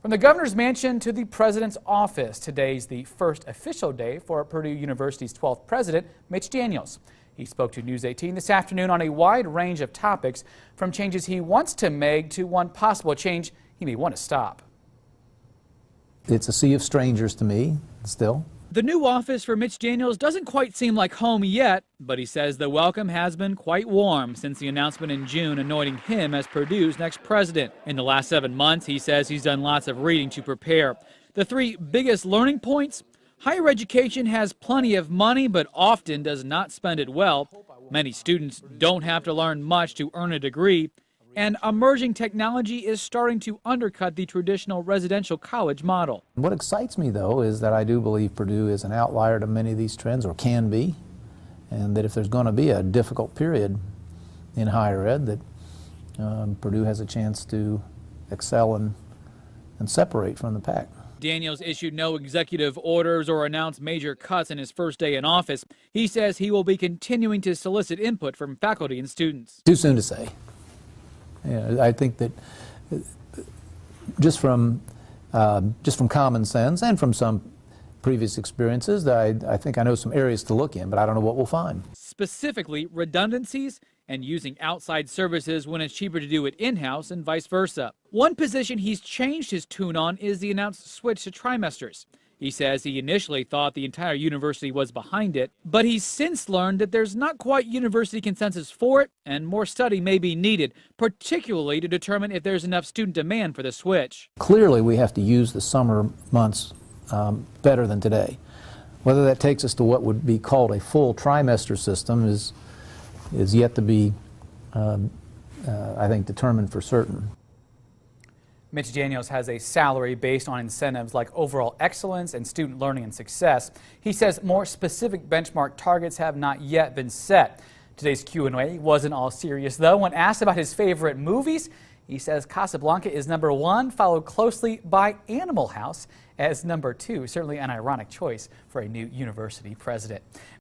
From the governor's mansion to the president's office, today's the first official day for Purdue University's 12th president, Mitch Daniels. He spoke to News 18 this afternoon on a wide range of topics, from changes he wants to make to one possible change he may want to stop. It's a sea of strangers to me, still. The new office for Mitch Daniels doesn't quite seem like home yet, but he says the welcome has been quite warm since the announcement in June anointing him as Purdue's next president. In the last 7 months, he says he's done lots of reading to prepare. The three biggest learning points: higher education has plenty of money, but often does not spend it well. Many students don't have to learn much to earn a degree. And emerging technology is starting to undercut the traditional residential college model. What excites me, though, is that I do believe Purdue is an outlier to many of these trends, or can be, and that if there's going to be a difficult period in higher ed, that Purdue has a chance to excel and separate from the pack. Daniels issued no executive orders or announced major cuts in his first day in office. He says he will be continuing to solicit input from faculty and students. Too soon to say. I think that just from common sense and from some previous experiences, I think I know some areas to look in, but I don't know what we'll find. Specifically, redundancies and using outside services when it's cheaper to do it in-house and vice versa. One position he's changed his tune on is the announced switch to trimesters. He says he initially thought the entire university was behind it, but he's since learned that there's not quite university consensus for it, and more study may be needed, particularly to determine if there's enough student demand for the switch. Clearly, we have to use the summer months better than today. Whether that takes us to what would be called a full trimester system is yet to be, I think, determined for certain. Mitch Daniels has a salary based on incentives like overall excellence and student learning and success. He says more specific benchmark targets have not yet been set. Today's Q&A wasn't all serious, though. When asked about his favorite movies, he says Casablanca is #1, followed closely by Animal House as #2. Certainly an ironic choice for a new university president.